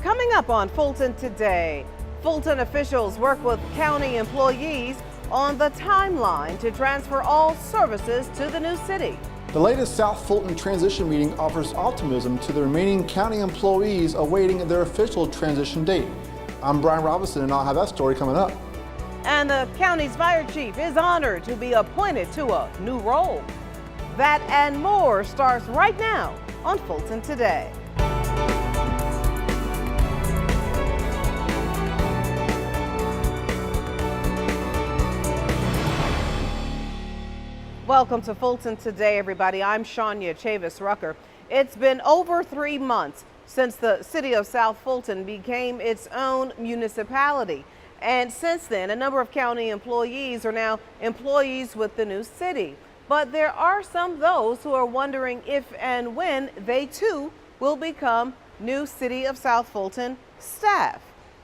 Coming up on Fulton Today, Fulton officials work with county employees on the timeline to transfer all services to the new city. The latest South Fulton transition meeting offers optimism to the remaining county employees awaiting their official transition date. I'm Brian Robinson, and I'll have that story coming up. And the county's fire chief is honored to be appointed to a new role. That and more starts right now on Fulton Today. Welcome to Fulton Today, everybody. I'm Shania Chavis-Rucker. It's been over 3 months since the city of South Fulton became its own municipality. And since then, a number of county employees are now employees with the new city. But there are some those who are wondering if and when they too will become new City of South Fulton staff.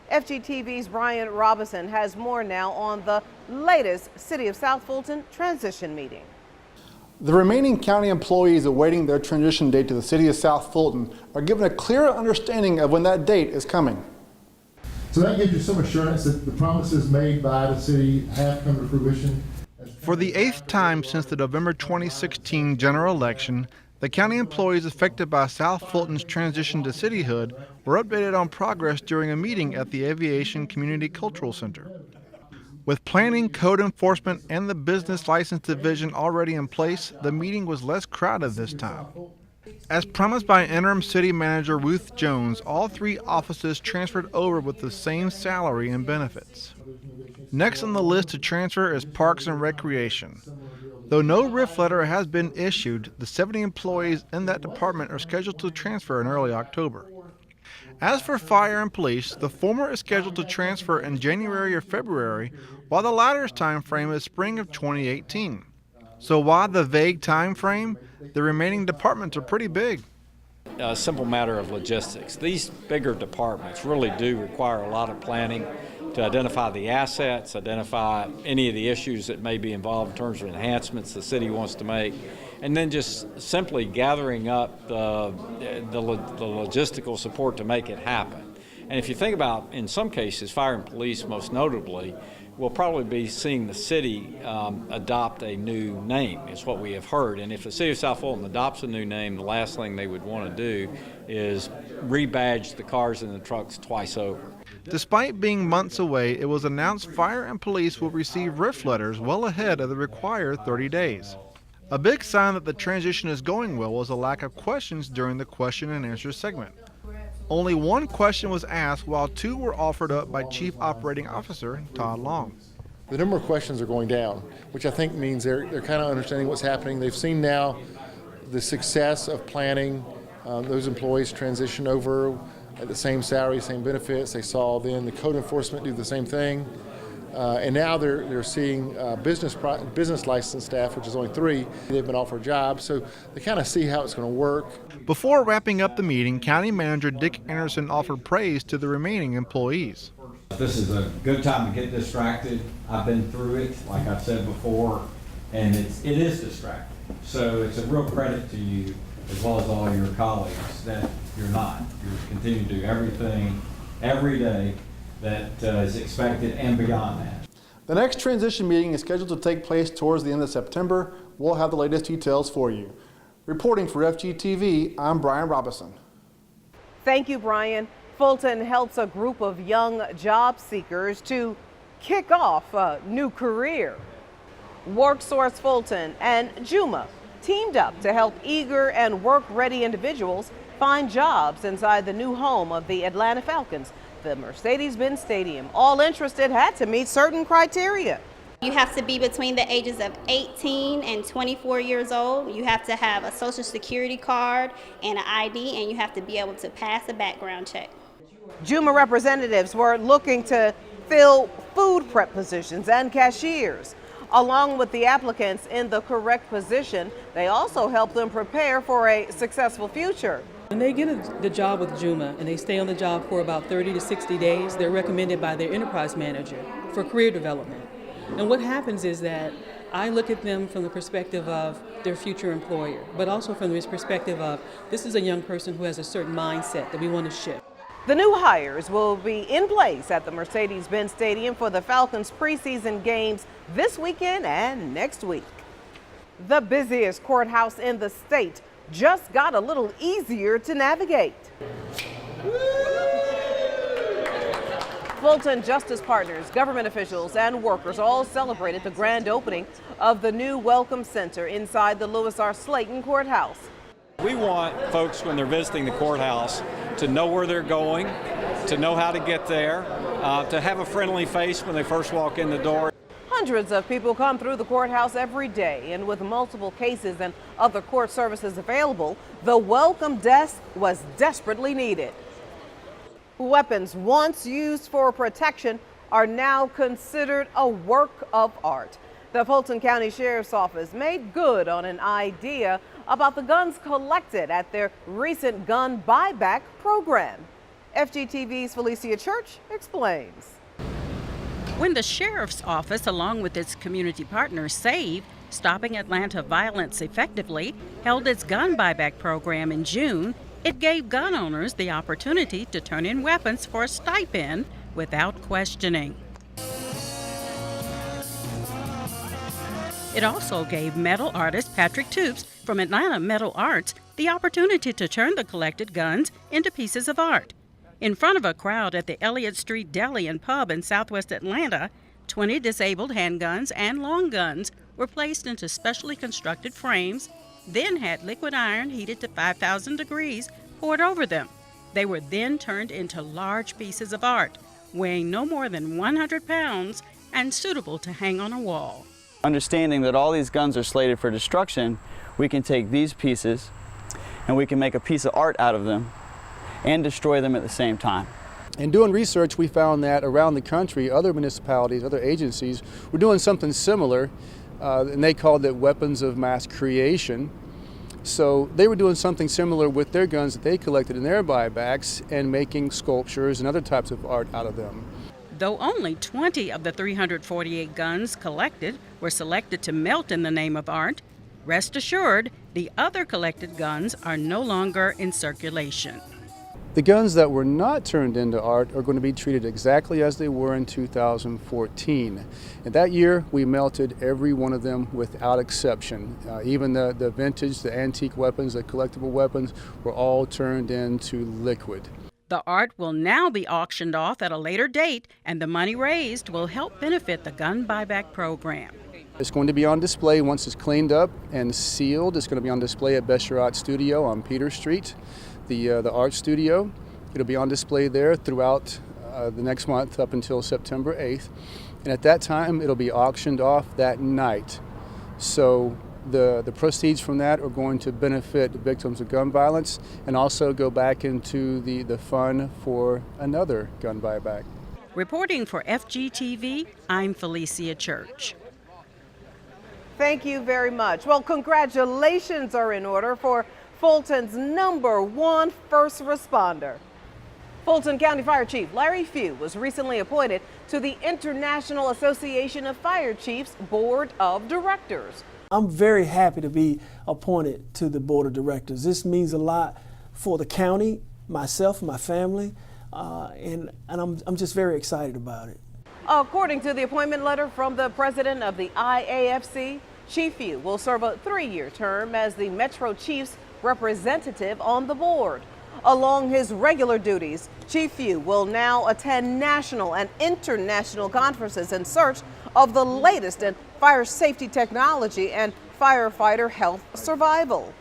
FGTV's Brian Robinson has more now on the latest City of South Fulton transition meeting. The remaining county employees awaiting their transition date to the city of South Fulton are given a clearer understanding of when that date is coming. So that gives you some assurance that the promises made by the city have come to fruition. For the 8th time since the November 2016 general election, the county employees affected by South Fulton's transition to cityhood were updated on progress during a meeting at the Aviation Community Cultural Center. With planning, code enforcement, and the business license division already in place, the meeting was less crowded this time. As promised by interim city manager Ruth Jones, all 3 offices transferred over with the same salary and benefits. Next on the list to transfer is Parks and Recreation. Though no RIF letter has been issued, the 70 employees in that department are scheduled to transfer in early October. As for Fire and Police, the former is scheduled to transfer in January or February, while the latter's time frame is spring of 2018. So why the vague time frame? The remaining departments are pretty big. A simple matter of logistics. These bigger departments really do require a lot of planning to identify the assets, identify any of the issues that may be involved in terms of enhancements the city wants to make, and then just simply gathering up the logistical support to make it happen. And if you think about, in some cases, fire and police most notably, we'll probably be seeing the city adopt a new name, is what we have heard. And if the city of South Fulton adopts a new name, the last thing they would want to do is rebadge the cars and the trucks twice over. Despite being months away, it was announced fire and police will receive RIF letters well ahead of the required 30 days. A big sign that the transition is going well was a lack of questions during the question and answer segment. Only 1 question was asked, while 2 were offered up by Chief Operating Officer Todd Long. The number of questions are going down, which I think means they're kind of understanding what's happening. They've seen now the success of planning those employees transition over at the same salary, same benefits. They saw then the code enforcement do the same thing. And now they're seeing business license staff, which is only 3. They've been offered jobs, so they kind of see how it's going to work. Before wrapping up the meeting, County Manager Dick Anderson offered praise to the remaining employees. This is a good time to get distracted. I've been through it, like I've said before, and it is distracting. So it's a real credit to you, as well as all your colleagues, that you're not. You're continuing to do everything every day that is expected and beyond that. The next transition meeting is scheduled to take place towards the end of September. We'll have the latest details for you. Reporting for FGTV, I'm Brian Robinson. Thank you, Brian. Fulton helps a group of young job seekers to kick off a new career. WorkSource Fulton and Juma teamed up to help eager and work-ready individuals find jobs inside the new home of the Atlanta Falcons, the MercedesBenz Stadium. All interested had to meet certain criteria. You have to be between the ages of 18 and 24 years old. You have to have a social security card and an ID, and you have to be able to pass a background check. Juma representatives were looking to fill food prep positions and cashiers. Along with the applicants in the correct position, they also help them prepare for a successful future. When they get the job with Juma and they stay on the job for about 30 to 60 days, they're recommended by their enterprise manager for career development. And what happens is that I look at them from the perspective of their future employer, but also from this perspective of this is a young person who has a certain mindset that we want to shift. The new hires will be in place at the MercedesBenz Stadium for the Falcons preseason games this weekend and next week. The busiest courthouse in the state just got a little easier to navigate. Fulton Justice Partners, government officials, and workers all celebrated the grand opening of the new Welcome Center inside the Lewis R. Slayton Courthouse. We want folks, when they're visiting the courthouse, to know where they're going, to know how to get there, to have a friendly face when they first walk in the door. Hundreds of people come through the courthouse every day, and with multiple cases and other court services available, the welcome desk was desperately needed. Weapons once used for protection are now considered a work of art. The Fulton County Sheriff's Office made good on an idea about the guns collected at their recent gun buyback program. FGTV's Felicia Church explains. When the Sheriff's Office, along with its community partner SAVE, Stopping Atlanta Violence Effectively, held its gun buyback program in June, it gave gun owners the opportunity to turn in weapons for a stipend without questioning. It also gave metal artist Patrick Toops from Atlanta Metal Arts the opportunity to turn the collected guns into pieces of art. In front of a crowd at the Elliott Street Deli and Pub in southwest Atlanta, 20 disabled handguns and long guns were placed into specially constructed frames, then had liquid iron heated to 5,000 degrees poured over them. They were then turned into large pieces of art, weighing no more than 100 pounds and suitable to hang on a wall. Understanding that all these guns are slated for destruction, we can take these pieces and we can make a piece of art out of them and destroy them at the same time. In doing research, we found that around the country, other municipalities, other agencies were doing something similar, and they called it weapons of mass creation. So they were doing something similar with their guns that they collected in their buybacks and making sculptures and other types of art out of them. Though only 20 of the 348 guns collected were selected to melt in the name of art, rest assured the other collected guns are no longer in circulation. The guns that were not turned into art are going to be treated exactly as they were in 2014. And that year, we melted every one of them without exception. Even the vintage, the antique weapons, the collectible weapons were all turned into liquid. The art will now be auctioned off at a later date, and the money raised will help benefit the gun buyback program. It's going to be on display once it's cleaned up and sealed. It's going to be on display at Besher Art Studio on Peter Street, the art studio. It'll be on display there throughout the next month up until September 8th. And at that time, it'll be auctioned off that night. So the proceeds from that are going to benefit the victims of gun violence and also go back into the fund for another gun buyback. Reporting for FGTV, I'm Felicia Church. Thank you very much. Well, congratulations are in order for Fulton's #1 first responder. Fulton County Fire Chief Larry Few was recently appointed to the International Association of Fire Chiefs Board of Directors. I'm very happy to be appointed to the Board of Directors. This means a lot for the county, myself, my family, and I'm just very excited about it. According to the appointment letter from the president of the IAFC, Chief Few will serve a 3-year term as the Metro Chiefs representative on the board. Along his regular duties, Chief Few will now attend national and international conferences in search of the latest in fire safety technology and firefighter health survival.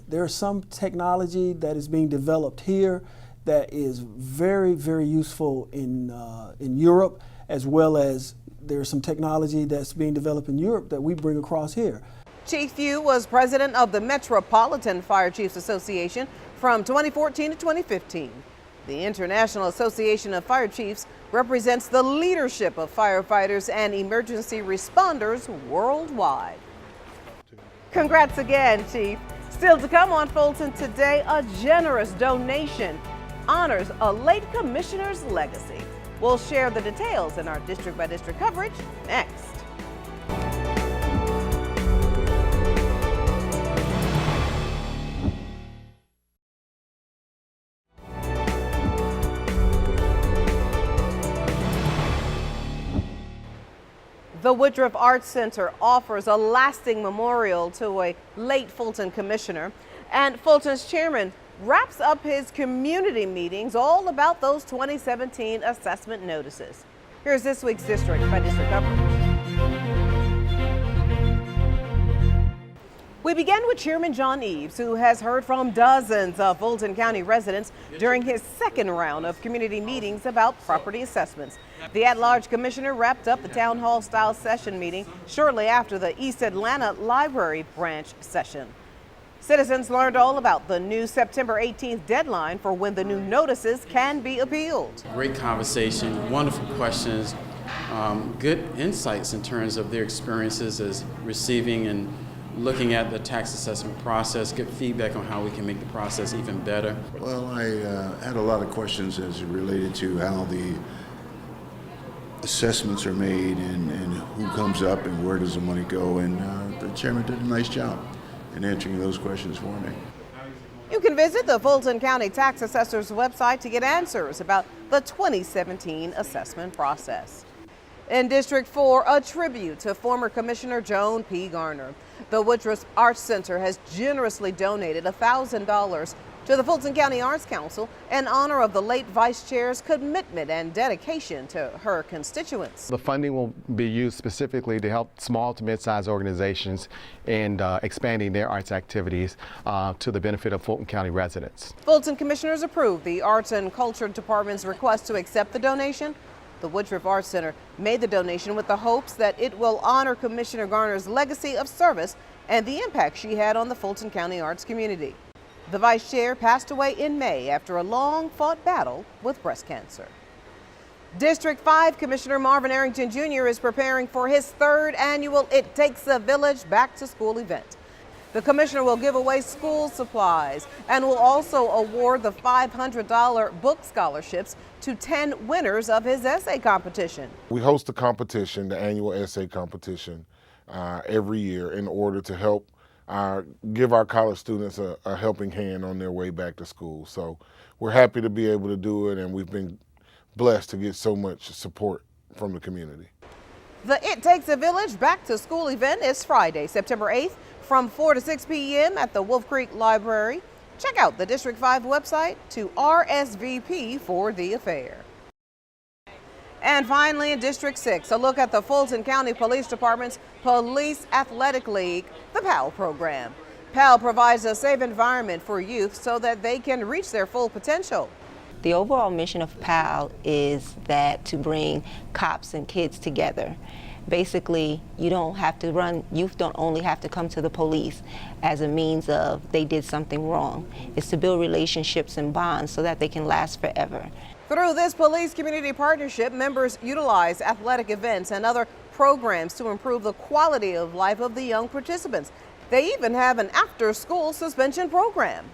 There's some technology that is being developed here that is very, very useful in Europe, as well as there's some technology that's being developed in Europe that we bring across here. Chief Few was president of the Metropolitan Fire Chiefs Association from 2014 to 2015. The International Association of Fire Chiefs represents the leadership of firefighters and emergency responders worldwide. Congrats again, Chief. Still to come on Fulton Today, a generous donation honors a late commissioner's legacy. We'll share the details in our district-by-district coverage next. The Woodruff Arts Center offers a lasting memorial to a late Fulton commissioner, and Fulton's chairman wraps up his community meetings all about those 2017 assessment notices. Here's this week's District by District coverage. We begin with Chairman John Eves, who has heard from dozens of Fulton County residents during his second round of community meetings about property assessments. The at-large commissioner wrapped up the town hall style session meeting shortly after the East Atlanta Library branch session. Citizens learned all about the new September 18th deadline for when the new notices can be appealed. Great conversation, wonderful questions, good insights in terms of their experiences as receiving and looking at the tax assessment process, get feedback on how we can make the process even better. Well, I had a lot of questions as it related to how the assessments are made and who comes up and where does the money go, and the chairman did a nice job in answering those questions for me. You can visit the Fulton County Tax Assessor's website to get answers about the 2017 assessment process. In District 4, a tribute to former Commissioner Joan P. Garner. The Woodruff Arts Center has generously donated $1,000 to the Fulton County Arts Council in honor of the late Vice Chair's commitment and dedication to her constituents. The funding will be used specifically to help small to mid-sized organizations in expanding their arts activities to the benefit of Fulton County residents. Fulton commissioners approved the Arts and Culture Department's request to accept the donation. The Woodruff Arts Center made the donation with the hopes that it will honor Commissioner Garner's legacy of service and the impact she had on the Fulton County arts community. The vice chair passed away in May after a long-fought battle with breast cancer. District 5 Commissioner Marvin Arrington Jr. is preparing for his third annual It Takes a Village Back to School event. The commissioner will give away school supplies and will also award the $500 book scholarships to 10 winners of his essay competition. We host the competition, the annual essay competition, every year in order to help give our college students a helping hand on their way back to school. So we're happy to be able to do it, and we've been blessed to get so much support from the community. The It Takes a Village Back to School event is Friday, September 8th from 4 to 6 p.m. at the Wolf Creek Library. Check out the District 5 website to RSVP for the affair. And finally, in District 6, a look at the Fulton County Police Department's Police Athletic League, the PAL program. PAL provides a safe environment for youth so that they can reach their full potential. The overall mission of PAL is that to bring cops and kids together. Basically, youth don't only have to come to the police as a means of they did something wrong. It's to build relationships and bonds so that they can last forever. Through this police community partnership, members utilize athletic events and other programs to improve the quality of life of the young participants. They even have an after-school suspension program.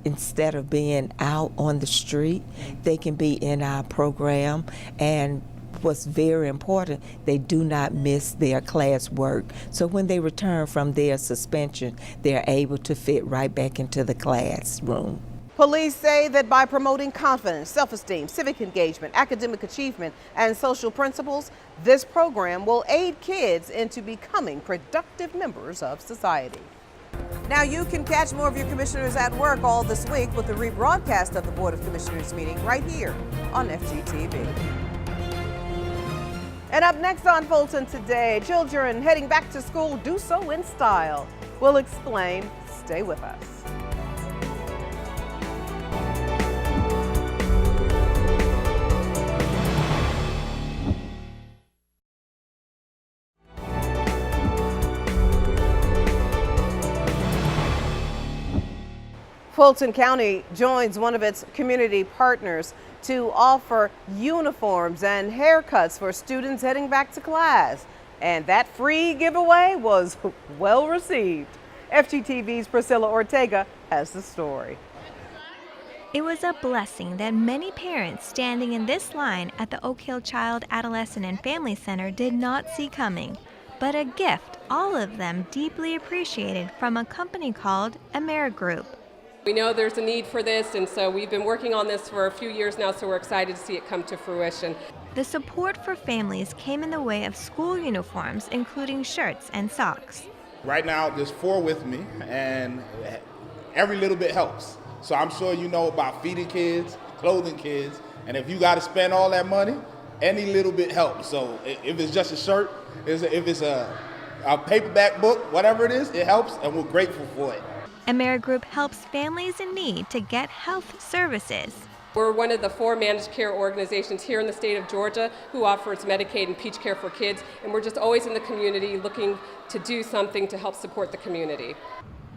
Instead of being out on the street, they can be in our program, and what's very important, they do not miss their classwork. So when they return from their suspension, they're able to fit right back into the classroom. Police say that by promoting confidence, self-esteem, civic engagement, academic achievement, and social principles, this program will aid kids into becoming productive members of society. Now you can catch more of your commissioners at work all this week with the rebroadcast of the Board of Commissioners meeting right here on FGTV. And up next on Fulton Today, children heading back to school do so in style. We'll explain. Stay with us. Fulton County joins one of its community partners to offer uniforms and haircuts for students heading back to class. And that free giveaway was well received. FGTV's Priscilla Ortega has the story. It was a blessing that many parents standing in this line at the Oak Hill Child, Adolescent, and Family Center did not see coming, but a gift all of them deeply appreciated from a company called AmeriGroup. We know there's a need for this, and so we've been working on this for a few years now, so we're excited to see it come to fruition. The support for families came in the way of school uniforms, including shirts and socks. Right now, there's 4 with me, and every little bit helps. So I'm sure you know about feeding kids, clothing kids, and if you got to spend all that money, any little bit helps. So if it's just a shirt, if it's a paperback book, whatever it is, it helps, and we're grateful for it. AmeriGroup helps families in need to get health services. We're one of the 4 managed care organizations here in the state of Georgia who offers Medicaid and Peach Care for Kids, and we're just always in the community looking to do something to help support the community.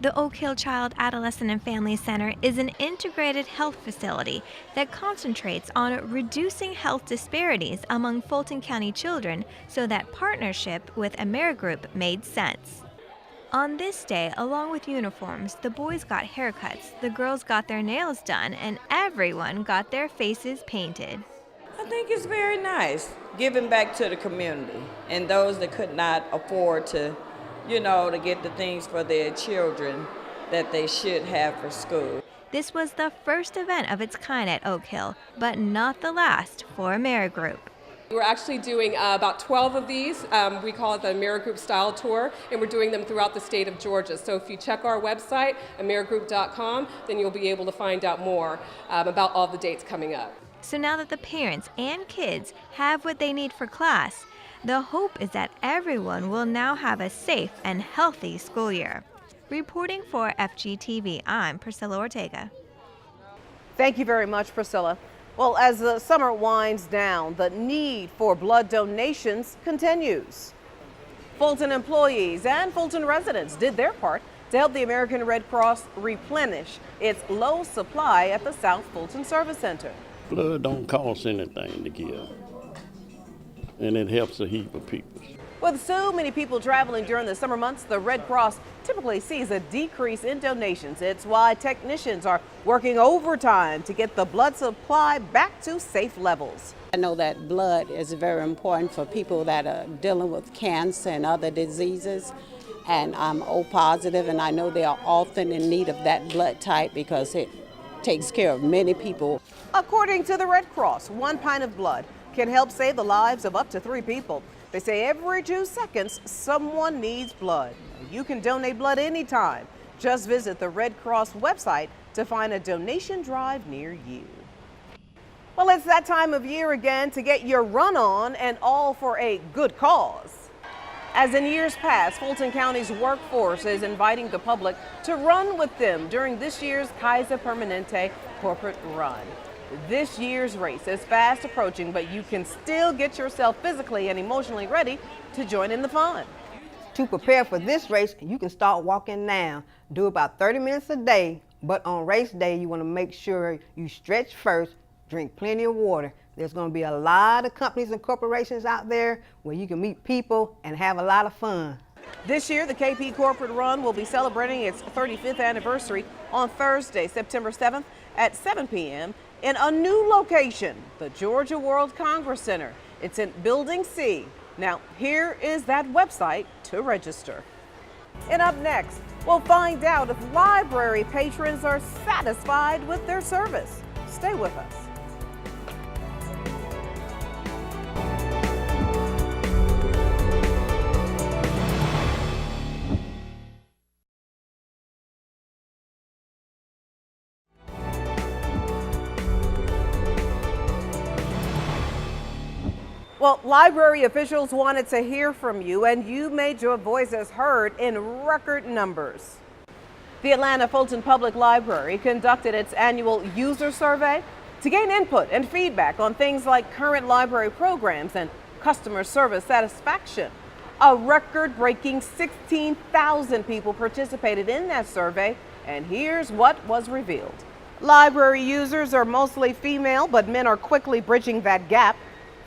The Oak Hill Child, Adolescent and Family Center is an integrated health facility that concentrates on reducing health disparities among Fulton County children, so that partnership with AmeriGroup made sense. On this day, along with uniforms, the boys got haircuts, the girls got their nails done, and everyone got their faces painted. I think it's very nice, giving back to the community and those that could not afford to, to get the things for their children that they should have for school. This was the first event of its kind at Oak Hill, but not the last for AmeriGroup. We're actually doing about 12 of these. We call it the AmeriGroup Style Tour, and we're doing them throughout the state of Georgia. So if you check our website, amerigroup.com, then you'll be able to find out more about all the dates coming up. So now that the parents and kids have what they need for class, the hope is that everyone will now have a safe and healthy school year. Reporting for FGTV, I'm Priscilla Ortega. Thank you very much, Priscilla. Well, as the summer winds down, the need for blood donations continues. Fulton employees and Fulton residents did their part to help the American Red Cross replenish its low supply at the South Fulton Service Center. Blood don't cost anything to give, and it helps a heap of people. With so many people traveling during the summer months, the Red Cross typically sees a decrease in donations. It's why technicians are working overtime to get the blood supply back to safe levels. I know that blood is very important for people that are dealing with cancer and other diseases. And I'm O positive, and I know they are often in need of that blood type because it takes care of many people. According to the Red Cross, 1 pint of blood can help save the lives of up to 3 people. They say every 2 seconds, someone needs blood. You can donate blood anytime. Just visit the Red Cross website to find a donation drive near you. Well, it's that time of year again to get your run on, and all for a good cause. As in years past, Fulton County's workforce is inviting the public to run with them during this year's Kaiser Permanente corporate run. This year's race is fast approaching, but you can still get yourself physically and emotionally ready to join in the fun. To prepare for this race, you can start walking now. Do about 30 minutes a day, but on race day, you want to make sure you stretch first, drink plenty of water. There's going to be a lot of companies and corporations out there where you can meet people and have a lot of fun. This year, the KP Corporate Run will be celebrating its 35th anniversary on Thursday, September 7th at 7 p.m. in a new location, the Georgia World Congress Center. It's in Building C. Now, here is that website to register. And up next, we'll find out if library patrons are satisfied with their service. Stay with us. Well, library officials wanted to hear from you, and you made your voices heard in record numbers. The Atlanta Fulton Public Library conducted its annual user survey to gain input and feedback on things like current library programs and customer service satisfaction. A record-breaking 16,000 people participated in that survey, and here's what was revealed. Library users are mostly female, but men are quickly bridging that gap.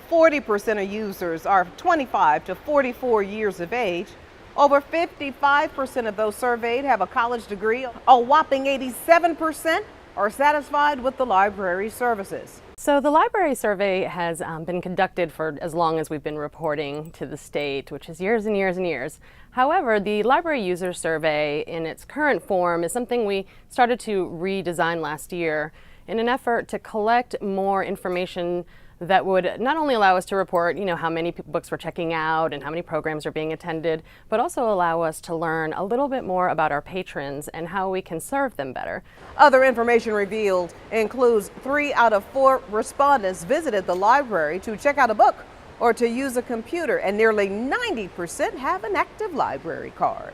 40% of users are 25 to 44 years of age. Over 55% of those surveyed have a college degree. A whopping 87% are satisfied with the library services. So the library survey has been conducted for as long as we've been reporting to the state, which is years and years and years. However, the library user survey in its current form is something we started to redesign last year in an effort to collect more information that would not only allow us to report, how many books we're checking out and how many programs are being attended, but also allow us to learn a little bit more about our patrons and how we can serve them better. Other information revealed includes 3 out of 4 respondents visited the library to check out a book or to use a computer, and nearly 90% have an active library card.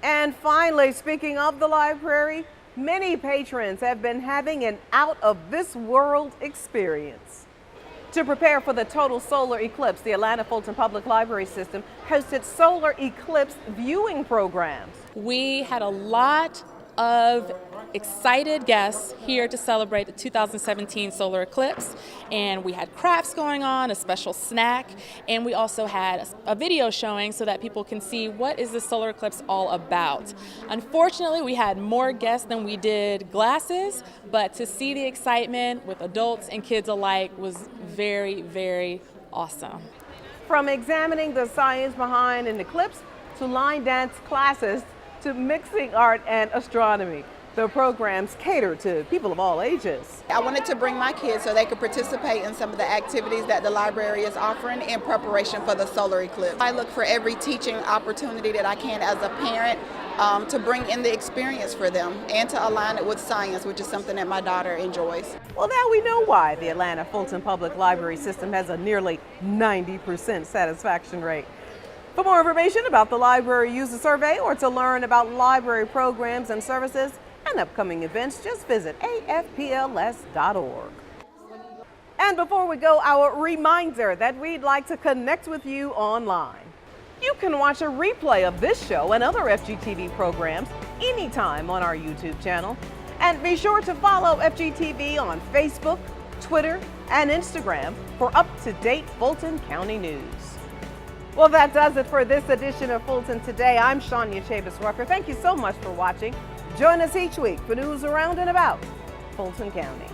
And finally, speaking of the library, many patrons have been having an out-of-this-world experience. To prepare for the total solar eclipse, the Atlanta Fulton Public Library System hosted solar eclipse viewing programs. We had a lot of excited guests here to celebrate the 2017 solar eclipse, and we had crafts going on, a special snack, and we also had a video showing so that people can see what is the solar eclipse all about. Unfortunately, we had more guests than we did glasses, but to see the excitement with adults and kids alike was very, very awesome. From examining the science behind an eclipse to line dance classes to mixing art and astronomy, the programs cater to people of all ages. I wanted to bring my kids so they could participate in some of the activities that the library is offering in preparation for the solar eclipse. I look for every teaching opportunity that I can as a parent to bring in the experience for them and to align it with science, which is something that my daughter enjoys. Well, now we know why the Atlanta Fulton Public Library System has a nearly 90% satisfaction rate. For more information about the library user survey or to learn about library programs and services and upcoming events, just visit afpls.org. And before we go, our reminder that we'd like to connect with you online. You can watch a replay of this show and other FGTV programs anytime on our YouTube channel. And be sure to follow FGTV on Facebook, Twitter, and Instagram for up-to-date Fulton County news. Well, that does it for this edition of Fulton Today. I'm Shania Chavis-Rucker. Thank you so much for watching. Join us each week for news around and about Fulton County.